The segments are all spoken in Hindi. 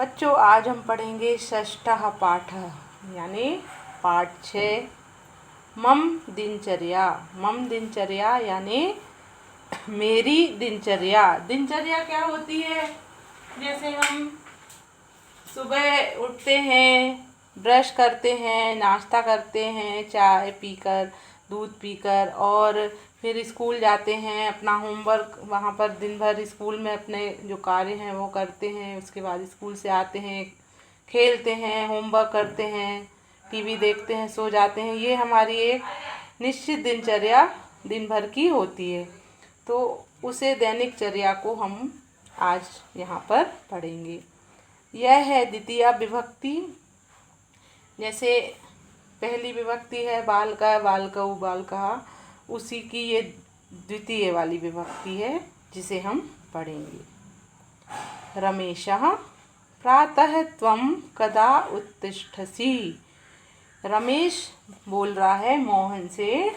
बच्चों, आज हम पढ़ेंगे षष्ठः पाठः यानी पाठ 6 मम दिनचर्या। मम दिनचर्या यानी मेरी दिनचर्या। दिनचर्या क्या होती है? जैसे हम सुबह उठते हैं, ब्रश करते हैं, नाश्ता करते हैं, चाय पीकर, दूध पीकर, और फिर स्कूल जाते हैं, अपना होमवर्क वहाँ पर दिन भर स्कूल में अपने जो कार्य हैं वो करते हैं। उसके बाद स्कूल से आते हैं, खेलते हैं, होमवर्क करते हैं, टीवी देखते हैं, सो जाते हैं। ये हमारी एक निश्चित दिनचर्या दिन भर की होती है। तो उसे दैनिकचर्या को हम आज यहाँ पर पढ़ेंगे। यह है द्वितीया विभक्ति। जैसे पहली विभक्ति है बालका, बालकौ, बालकः, उसी की ये द्वितीय वाली विभक्ति है जिसे हम पढ़ेंगे। रमेशः प्रातः त्वं कदा उत्तिष्ठसि। रमेश बोल रहा है मोहन से।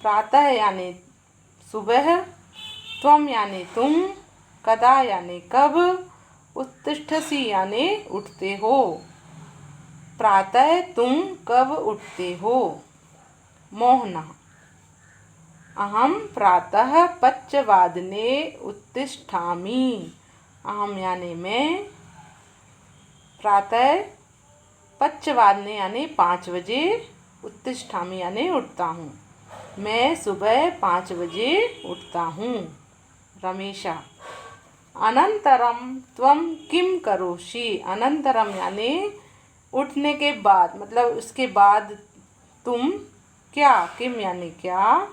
प्रातः यानी सुबह, त्वं यानी तुम, कदा यानी कब, उत्तिष्ठसि यानी उठते हो। प्रातः तुम कब उठते हो? मोहनः अहम प्रातः पञ्चवादने उत्तिष्ठामि। अहम यानी मैं, प्रातः पञ्चवादने यानी 5 बजे, उत्तिष्ठामि यानी उठता हूँ। मैं सुबह 5 बजे उठता हूँ। रमेशः अनंतरम त्वं किम करोषि। अनंतरम यानी उठने के बाद, मतलब उसके बाद तुम क्या, किम यानी क्या,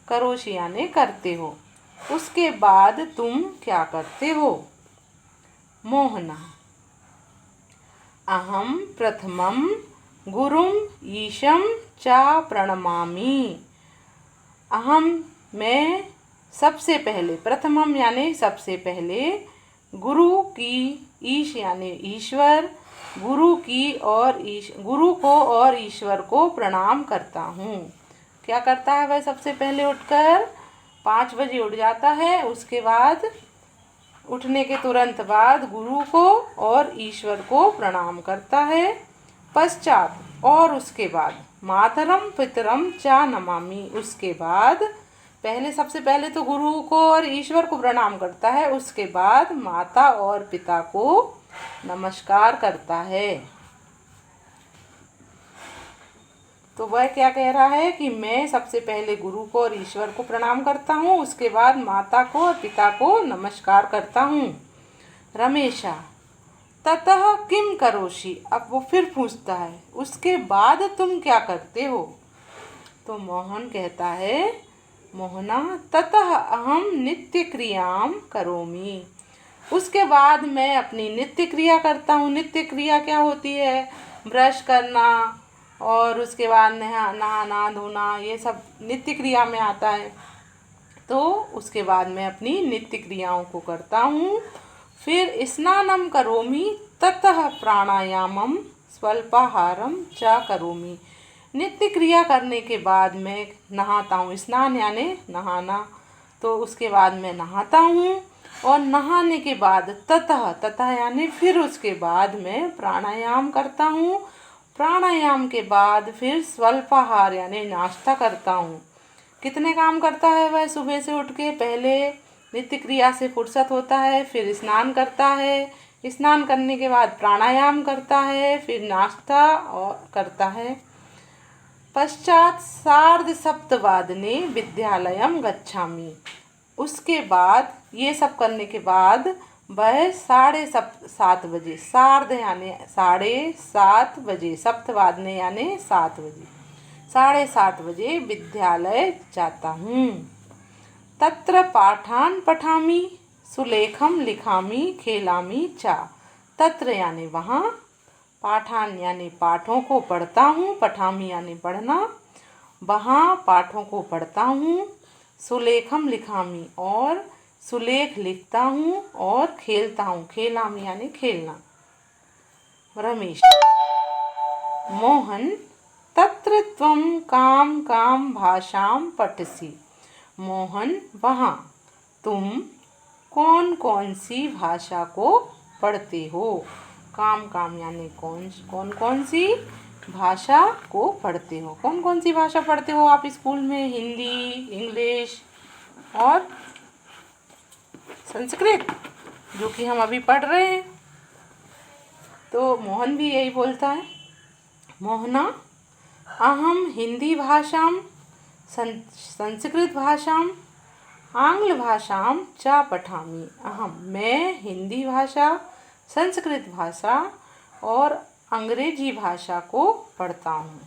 करोषि यानी करते हो, उसके बाद तुम क्या करते हो। मोहना अहम प्रथमं गुरुम ईशं च प्रणमामि। अहम मैं सबसे पहले, प्रथमम यानी सबसे पहले, गुरु की, ईश यानी ईश्वर, गुरु की और गुरु को और ईश्वर को प्रणाम करता हूँ। क्या करता है वह? सबसे पहले उठकर 5 बजे उठ जाता है। उसके बाद उठने के तुरंत बाद गुरु को और ईश्वर को प्रणाम करता है। पश्चात और उसके बाद मातरम पितरम च नमामि। उसके बाद पहले, सबसे पहले तो गुरु को और ईश्वर को प्रणाम करता है, उसके बाद माता और पिता को नमस्कार करता है। तो वह क्या कह रहा है कि मैं सबसे पहले गुरु को और ईश्वर को प्रणाम करता हूँ, उसके बाद माता को और पिता को नमस्कार करता हूँ। रमेशा ततः किम करोषि। अब वो फिर पूछता है उसके बाद तुम क्या करते हो। तो मोहन कहता है, मोहना ततः अहम नित्य क्रियाम करोमि। उसके बाद मैं अपनी नित्य क्रिया करता हूँ। नित्य क्रिया क्या होती है? ब्रश करना, और उसके बाद नहाना धोना, ये सब नित्य क्रिया में आता है। तो उसके बाद मैं अपनी नित्य क्रियाओं को करता हूँ। फिर स्नानम करोमि ततः प्राणायामम स्वल्पाहारम च करोमि। नित्य क्रिया करने के बाद मैं नहाता हूँ। स्नान यानी नहाना। तो उसके बाद मैं नहाता हूँ, और नहाने के बाद ततः यानी फिर उसके बाद मैं प्राणायाम करता हूँ। प्राणायाम के बाद फिर स्वल्पाहार यानी नाश्ता करता हूँ। कितने काम करता है वह? सुबह से उठ के पहले नित्य क्रिया से फुर्सत होता है, फिर स्नान करता है, स्नान करने के बाद प्राणायाम करता है, फिर नाश्ता और करता है। पश्चात 7:30 विद्यालयम गच्छामि। उसके बाद ये सब करने के बाद वह 7:30 बजे, सार्ध यानी 7:30 बजे, सप्तवादने यानी 7 बजे, 7:30 बजे विद्यालय जाता हूँ। तत्र पाठान पठामि सुलेखम लिखामि खेलामि च। तत्र यानी वहाँ, पाठान यानी पाठों को पढ़ता हूँ, पठामि यानी पढ़ना, वहाँ पाठों को पढ़ता हूँ, सुलेखम लिखामि और सुलेख लिखता हूँ, और खेलता हूँ, खेलामि यानी खेलना। रमेश मोहन तत्र त्वं कां कां भाषां पठसि। मोहन वहाँ तुम कौन कौन सी भाषा को पढ़ते हो। काम काम यानी कौन कौन सी भाषा को पढ़ते हो? कौन कौन सी भाषा पढ़ते हो आप स्कूल में? हिंदी, इंग्लिश और संस्कृत, जो कि हम अभी पढ़ रहे हैं। तो मोहन भी यही बोलता है, मोहना अहम हिंदी भाषां संस्कृत भाषां आंग्ल भाषां च पठामि। मैं हिंदी भाषा, संस्कृत भाषा और अंग्रेजी भाषा को पढ़ता हूँ।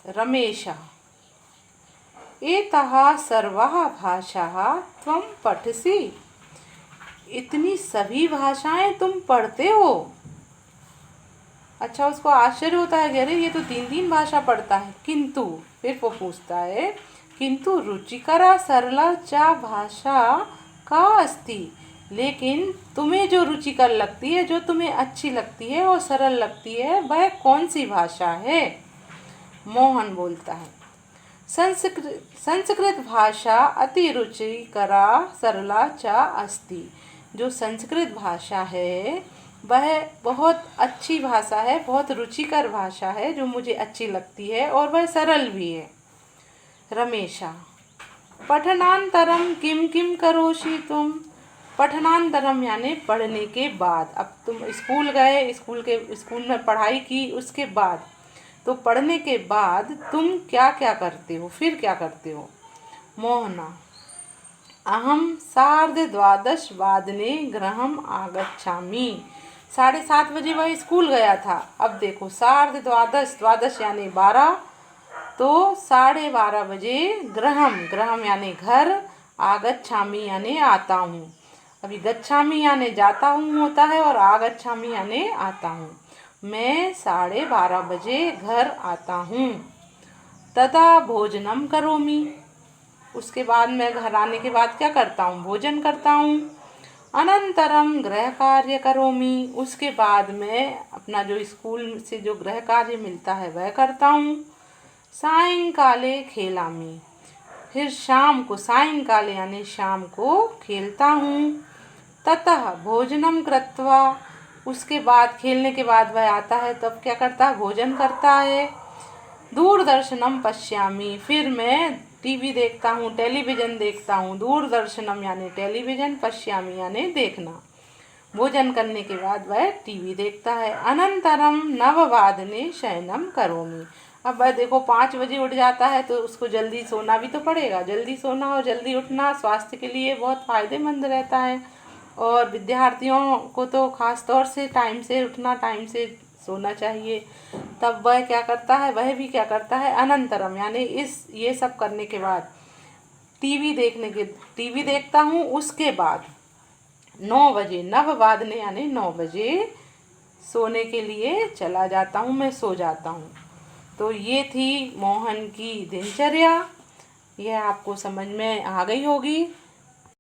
रमेशः एताः सर्वाः भाषाः त्वं पठसि? इतनी सभी भाषाएं तुम पढ़ते हो? अच्छा, उसको आश्चर्य होता है कि अरे ये तो 3 भाषा पढ़ता है। किंतु फिर वो पूछता है, किंतु रुचिकरा सरला च भाषा का अस्ति? लेकिन तुम्हें जो रुचिकर लगती है, जो तुम्हें अच्छी लगती है और सरल लगती है, वह कौन सी भाषा है? मोहन बोलता है, संस्कृत भाषा अति रुचिकरा सरला च अस्ति। जो संस्कृत भाषा है वह बहुत अच्छी भाषा है, बहुत रुचिकर भाषा है, जो मुझे अच्छी लगती है और वह सरल भी है। रमेशा पठनांतरम किम किम करोषि तुम? पठनांतरम यानी पढ़ने के बाद। अब तुम स्कूल गए, स्कूल में पढ़ाई की, उसके बाद तो पढ़ने के बाद तुम क्या क्या करते हो? फिर क्या करते हो? मोहना अहम 12:30 गृहम आगच्छामि। 7:30 वह स्कूल गया था। अब देखो 12:30, द्वादश यानी 12, तो 12:30 बजे गृहम यानी घर, आगच्छामि यानी आता हूँ। अभी गच्छामि यानी जाता हूँ होता है और आगच्छामि यानी आता हूँ। मैं 12:30 बजे घर आता हूँ। तदा भोजनम करोमि। उसके बाद मैं घर आने के बाद क्या करता हूँ? भोजन करता हूँ। अनंतरम गृह कार्य करोमि। उसके बाद मैं अपना जो स्कूल से जो गृह कार्य मिलता है वह करता हूँ। सायंकाले खेलामि। फिर शाम को, सायंकाले यानी शाम को खेलता हूँ। ततः भोजनम कृत्वा। उसके बाद, खेलने के बाद वह आता है, तब क्या करता है? भोजन करता है। दूरदर्शनम पश्यामि। फिर मैं टीवी देखता हूँ, टेलीविज़न देखता हूँ। दूरदर्शनम यानी टेलीविज़न, पश्यामि यानी देखना। भोजन करने के बाद वह टीवी देखता है। अनंतरम 9:00 शयनम करोमि। अब वह देखो 5 बजे उठ जाता है, तो उसको जल्दी सोना भी तो पड़ेगा। जल्दी सोना और जल्दी उठना स्वास्थ्य के लिए बहुत फ़ायदेमंद रहता है, और विद्यार्थियों को तो ख़ास तौर से टाइम से उठना, टाइम से सोना चाहिए। तब वह क्या करता है? वह भी क्या करता है? अनंतरम यानी ये सब करने के बाद टीवी देखता हूँ। उसके बाद 9 बजे, 9:00 यानी 9 बजे सोने के लिए चला जाता हूँ, मैं सो जाता हूँ। तो ये थी मोहन की दिनचर्या। यह आपको समझ में आ गई होगी।